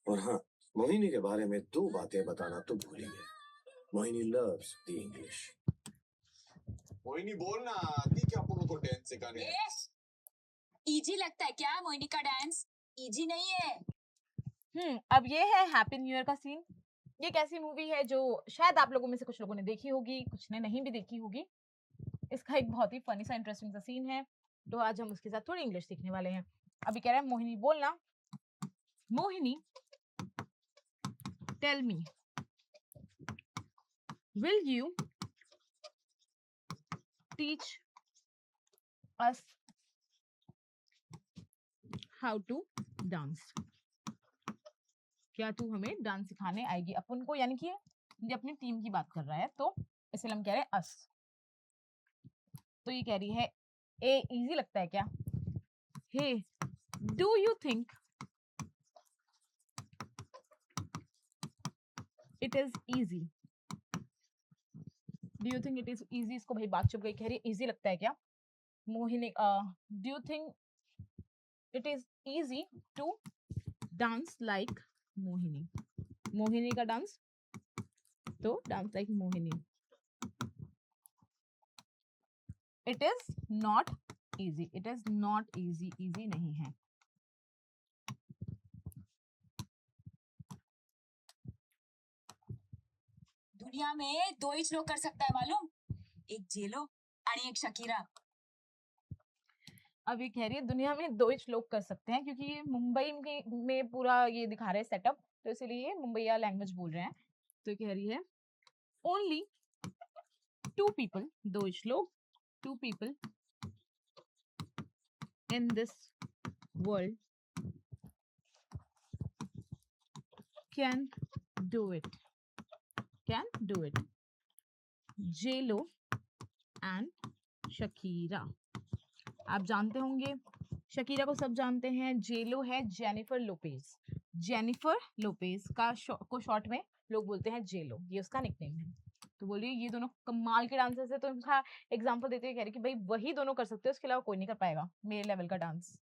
और हाँ, मोहिनी के बारे में दो बातें बताना तो भूल ही गए। Mohini loves the English. Mohini बोल ना, आती क्या अपन को डांस सिखाने? इजी लगता है क्या मोहिनी का डांस? इजी नहीं है। अब ये है हैप्पी न्यू ईयर का सीन। ये एक ऐसी मूवी है जो शायद आप लोगों में से कुछ लोगों ने देखी होगी, कुछ ने नहीं भी देखी होगी। इसका एक बहुत ही फनी सा इंटरेस्टिंग सा सीन है, तो आज हम उसके साथ थोड़ी इंग्लिश सीखने वाले हैं। अभी कह रहा है मोहिनी बोलना। Mohini, tell me, will you teach us how to dance? क्या तू हमें डांस सिखाने आएगी? अपन को, यानी कि ये अपनी टीम की बात कर रहा है, तो इसलिए हम कह रहे हैं अस। तो ये कह रही है ए इजी लगता है क्या? Hey, do you think it is easy? Do you think it is easy? इसको भाई बात चुप गई, कह रही है इजी लगता है क्या? Mohini, do you think it is easy to dance like Mohini? Mohini का डांस, तो dance like Mohini. It is not easy, it is not easy, easy नहीं है। दुनिया में दो ही लोग कर सकता है मालूम, एक जेलो और एक शकीरा। अब ये कह रही है दुनिया में दो ही लोग कर सकते हैं, क्योंकि ये मुंबई में पूरा ये दिखा रहे हैं सेटअप, तो इसीलिए मुंबईया लैंग्वेज बोल रहे हैं। तो ये कह रही है ओनली टू पीपल, दो ही लोग, two people in this world can do it, can do it. J-Lo and Shakira. आप जानते होंगे शकीरा को, सब जानते हैं। जेलो है जेनिफर लोपेज। जेनिफर लोपेज का को शॉर्ट में लोग बोलते हैं जेलो, ये उसका निकनेम है। तो बोलिए ये दोनों कमाल के डांसर्स है, तो इनका एग्जांपल देते हुए कह रही कि भाई वही दोनों कर सकते हैं, उसके अलावा कोई नहीं कर पाएगा मेरे लेवल का डांस।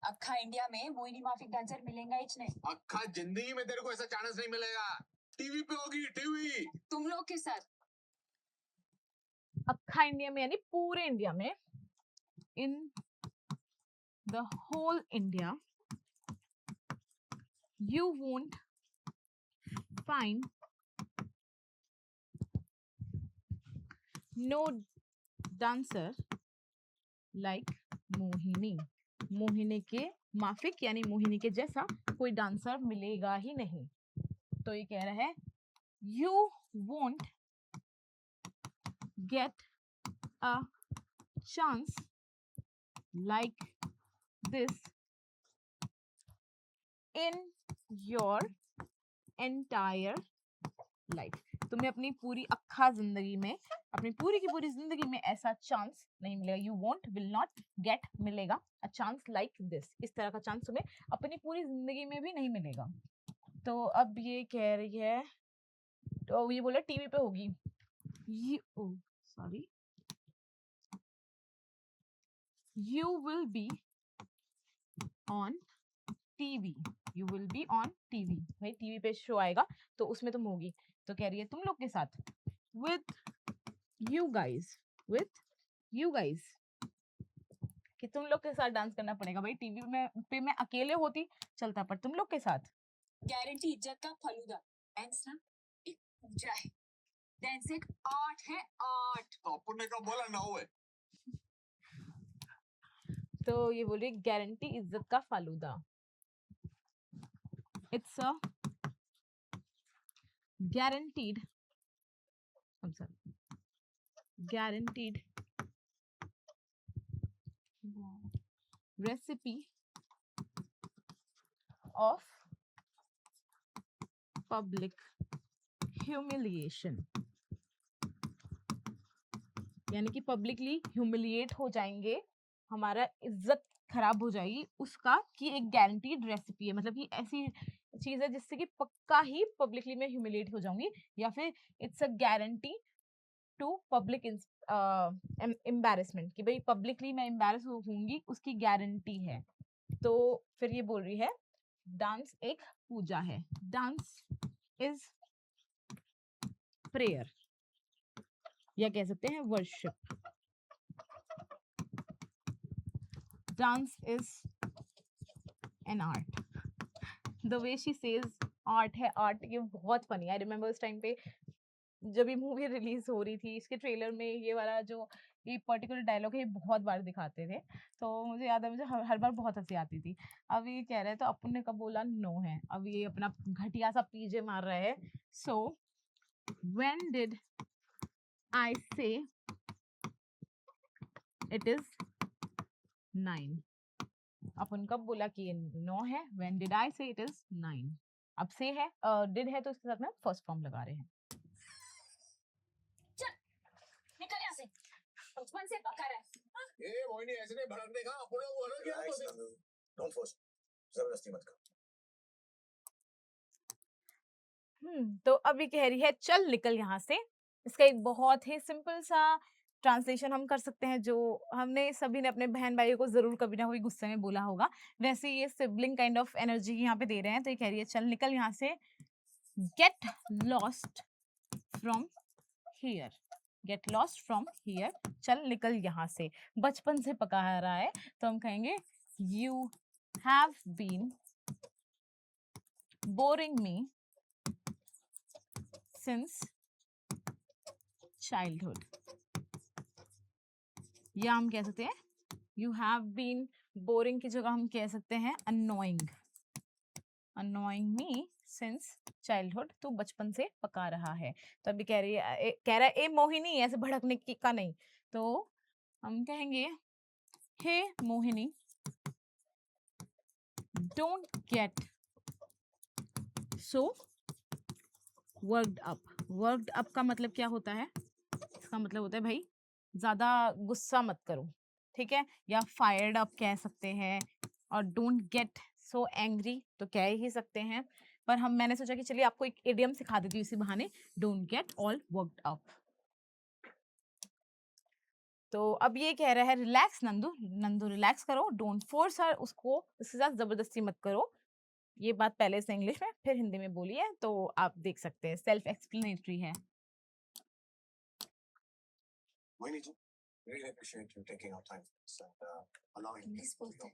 अक्खा इंडिया में मोहिनी माफिक डांसर मिलेगा ही नहीं। अक्खा जिंदगी में तेरे को ऐसा चांस नहीं मिलेगा। टीवी पे होगी, टीवी तुम लोग के साथ। अक्खा इंडिया में यानी पूरे इंडिया में, in the whole India you won't find no dancer like Mohini. Mohini के माफिक यानी मोहिनी के जैसा कोई डांसर मिलेगा ही नहीं। तो ये कह रहा है you won't get a chance like this in your entire life। तुम्हें अपनी पूरी अक्खा जिंदगी में, अपनी पूरी की पूरी जिंदगी में ऐसा चांस नहीं मिलेगा। You won't, will not, get मिलेगा, अ चांस लाइक दिस, इस तरह का चांस तुम्हें अपनी पूरी जिंदगी में भी नहीं मिलेगा। तो अब ये कह रही है, तो ये बोला टीवी पे होगी, ये sorry, you will be on TV, you will be on TV, भाई टीवी पे शो आएगा तो उसमें तुम होगी। तो कह रही है तुम लोग के साथ, with you guys, with you guys, कि तुम लोग के साथ डांस करना पड़ेगा। भाई टीवी में पे मैं अकेले होती चलता, पर तुम लोग के साथ। गारंटी इज्जत का फलूदा। डांस ना एक पूजा है, डांस एक आर्ट है, आर्ट। अपन ने कहा बोला ना हुए। तो ये बोल रही गारंटी इज्जत का falooda. It's a guaranteed, I'm sorry, guaranteed recipe of public humiliation, यानी कि पब्लिकली ह्यूमिलिएट हो जाएंगे, हमारा इज्जत खराब हो जाएगी, उसका की एक गारंटीड रेसिपी है। मतलब कि ऐसी चीज है जिससे कि पक्का ही पब्लिकली में ह्यूमिलिएट हो जाऊंगी, या फिर it's a guarantee to public embarrassment, कि भाई पब्लिकली मैं एम्बैरेस होंगी, उसकी गारंटी है। तो फिर ये बोल रही है डांस एक पूजा है, डांस इज प्रेयर, या कह सकते हैं worship. Dance is an art. The way she says art है, आर्ट, ये बहुत फनी। आई रिमेम्बर उस टाइम पे जब ये मूवी रिलीज हो रही थी, इसके ट्रेलर में ये वाला जो ये पर्टिकुलर डायलॉग है ये बहुत बार दिखाते थे, तो मुझे याद है, मुझे हर बार बहुत हंसी आती थी। अब ये कह रहे हैं तो अपन ने कब बोला नो है, अब ये अपना घटिया सा पीजे मार रहा है। सो व्हेन डिड आई से इट इज 9, अपन कब बोला कि ये नो है, व्हेन डिड आई से इट इज 9। अब से है, डिड है तो इसके साथ में फर्स्ट फॉर्म लगा रहे हैं। निकल यहाँ से, बचपन से पका रहा है। ए मोहिनी ऐसे नहीं भड़कने का, अपने को अलग क्या Relax, तो Nandu. Don't force. जबरदस्ती मत करो। तो अभी कह रही है चल निकल यहाँ से। इसका एक बहुत ही सिंपल सा ट्रांसलेशन हम कर सकते हैं, जो हमने सभी ने अपने बहन भाइयों को जरूर कभी ना कभी गुस्से में बोला होगा, वैसे ये सिबलिंग काइंड ऑफ एनर्जी यहाँ पे दे रहे हैं। तो ये कह रही है चल निकल यहाँ से, get lost from here, get lost from here, चल निकल यहाँ से। बचपन से पका रहा है तो हम कहेंगे you have been boring me since childhood, या हम कह सकते हैं यू हैव बीन बोरिंग की जगह हम कह सकते हैं अनोइंग, अनोइंग मी सिंस चाइल्डहुड, तो बचपन से पका रहा है। तो अभी कह रही है कह रहा है ए मोहिनी, ऐसे भड़कने की का नहीं, तो हम कहेंगे hey Mohini don't get so worked up. Worked up का मतलब क्या होता है? इसका मतलब होता है भाई ज्यादा गुस्सा मत करो, ठीक है, या फायर्ड अप कह सकते हैं, और डोंट गेट सो एंग्री तो कह ही सकते हैं, पर मैंने सोचा कि चलिए आपको एक इडियम सिखा देती हूँ इसी बहाने, don't get all worked up. तो अब ये कह रहा है रिलैक्स नंदू, नंदू रिलैक्स करो, डोंट फोर्स हर, उसको उसके साथ जबरदस्ती मत करो। ये बात पहले से इंग्लिश में फिर हिंदी में बोली है, तो आप देख सकते हैं, सेल्फ एक्सप्लेनेटरी है। Moini ji, really appreciate you taking our time for this and allowing me Please to बोलते हैं।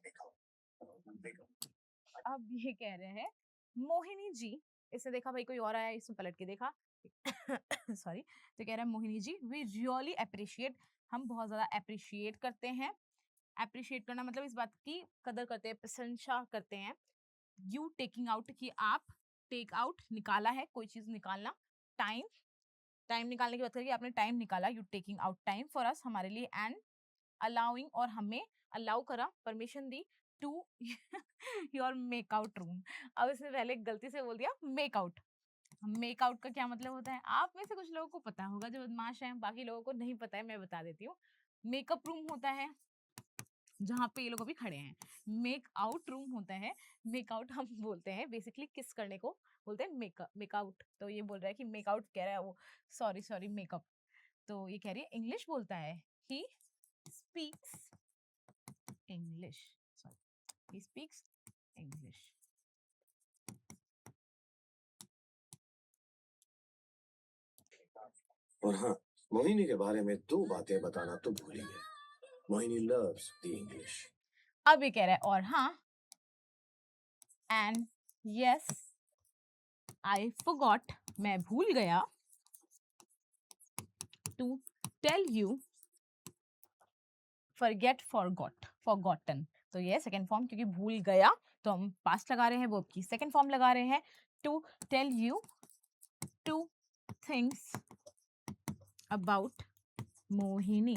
make up. अब ये कह रहे हैं मोहिनी जी, इसने देखा भाई कोई और आया, इसने पलट के देखा सॉरी, तो कह रहा है Mohini ji we really appreciate, हम बहुत ज्यादा अप्रिशिएट करते हैं। अप्रिशिएट करना मतलब इस बात की कदर करते हैं, प्रशंसा करते हैं। यू टेकिंग आउट, कि आप टेक आउट निकाला है, कोई चीज निकालना, टाइम, टाइम निकालने की बात करेंगे, आपने टाइम निकाला, you taking out time for us, हमारे लिए, एंड अलाउइंग, और हमें अलाउ करा, परमिशन दी, टू योर मेकआउट रूम। अब इसने पहले गलती से बोल दिया मेकआउट। मेकआउट का क्या मतलब होता है? आप में से कुछ लोगों को पता होगा जो बदमाश हैं, बाकी लोगों को नहीं पता है, मैं बता देती हूँ। मेकअप रूम होता है जहाँ पे ये लोग अभी खड़े हैं, मेक आउट रूम होता है, मेकआउट हम बोलते हैं बेसिकली किस करने को बोलते हैं मेकआउट। तो ये बोल रहा है कि मेकआउट कह रहा है वो, सॉरी मेकअप, तो ये कह रही है इंग्लिश बोलता है, he speaks English, sorry he speaks English. और हाँ, मोहिनी के बारे में 2 बातें बताना तो भूल ही गए। Mohini loves the English. अब ये कह रहा है और हाँ, एंड यस आई फॉरगॉट, मैं भूल गया, to tell you, forget forgot, forgotten, तो ये सेकंड फॉर्म, क्योंकि भूल गया तो हम पास्ट लगा रहे हैं, वो की सेकंड फॉर्म लगा रहे हैं, to tell you 2 things about Mohini,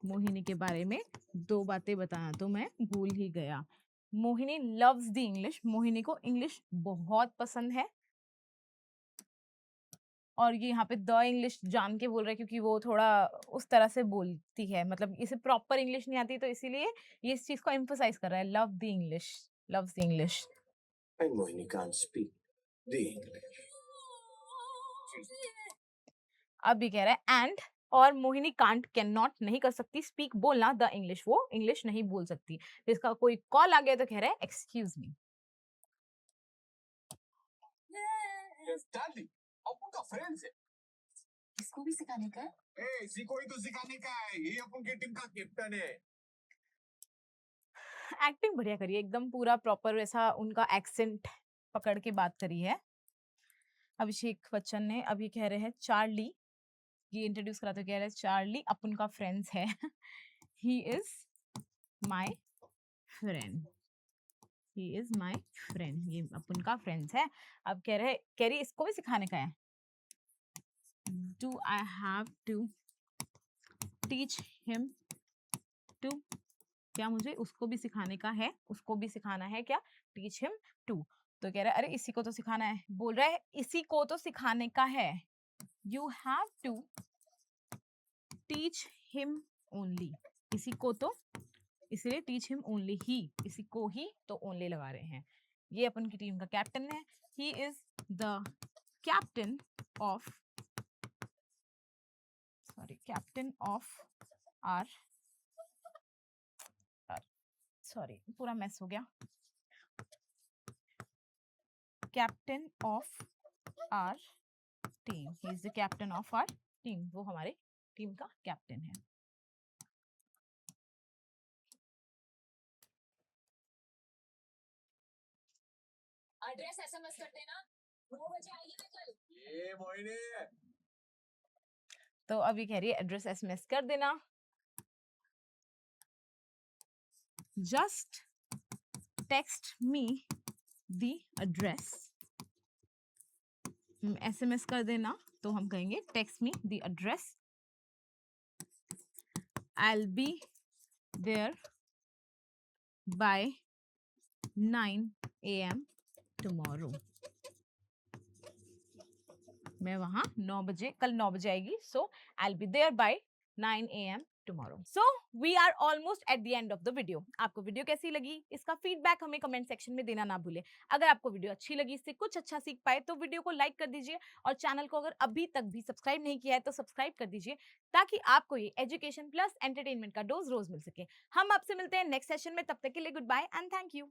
Mohini के बारे में 2 बातें बताना तो मैं भूल ही गया। Mohini loves the English, Mohini को इंग्लिश बहुत पसंद है, और ये यहाँ पे द इंग्लिश जान के बोल रहा है क्योंकि वो थोड़ा उस तरह से बोलती है, मतलब इसे प्रॉपर इंग्लिश नहीं आती, तो इसीलिए ये इस चीज को एम्फोसाइज कर रहा है, love the English, loves the English. And Mohini can't speak the English. अब ये कह रहा है एंड, और मोहिनी कांट कैन नॉट नहीं कर सकती, स्पीक बोलना, द इंग्लिश, वो इंग्लिश नहीं बोल सकती। तो इसका कोई कॉल आ गया तो कह रहा है एक्सक्यूज मी। डार्लिंग अपन का फ्रेंड्स है। इसको भी सिखाने का है? ए इसी को ही तो सिखाने का है, ये अपन की टीम का कैप्टन है। एक्टिंग बढ़िया करी है, एकदम पूरा प्रॉपर वैसा उनका एक्सेंट पकड़ के बात करी है। अभिषेक बच्चन ने अभी कह रहे हैं चार्ली, ये इंट्रोड्यूस कराते कह रहे हैं चार्ली अपन का फ्रेंड्स है। He is my friend, he is my friend, ये अपन का फ्रेंड्स है। अब कह रही इसको भी सिखाने का है। Do I have to teach him to, क्या मुझे उसको भी सिखाने का है, उसको भी सिखाना है क्या, टीच हिम टू। तो कह रहा है अरे इसी को तो सिखाना है, बोल रहा है इसी को तो सिखाने का है। You have to teach him only, इसी को तो, इसलिए टीच हिम ओनली, ही इसी को ही तो ओनली लगा रहे हैं। ये अपन की टीम का कैप्टन है। He is the captain of, sorry captain of our, sorry पूरा मैस हो गया, captain of our team, he is the captain of our team, वो हमारे टीम का कैप्टन है। एड्रेस एसएमएस कर देना, 9 बजे आएगी ना कल। ये मोहिनी तो अभी कह रही है एड्रेस एसएमएस कर देना। Just text me the address, SMS कर देना तो हम कहेंगे text me the address, I'll be there by 9 AM tomorrow. मैं वहां 9 बजे, कल 9 बजे आएगी। So I'll be there by 9 AM tomorrow. So we are almost at the end of the video. आपको वीडियो कैसी लगी, इसका फीडबैक हमें कमेंट सेक्शन में देना ना भूले। अगर आपको वीडियो अच्छी लगी, इससे कुछ अच्छा सीख पाए तो वीडियो को लाइक कर दीजिए, और चैनल को अगर अभी तक भी सब्सक्राइब नहीं किया है तो सब्सक्राइब कर दीजिए, ताकि आपको ये एजुकेशन प्लस एंटरटेनमेंट का डोज रोज मिल सके। हम आपसे मिलते हैं नेक्स्ट सेशन में, तब तक के लिए good bye and thank you.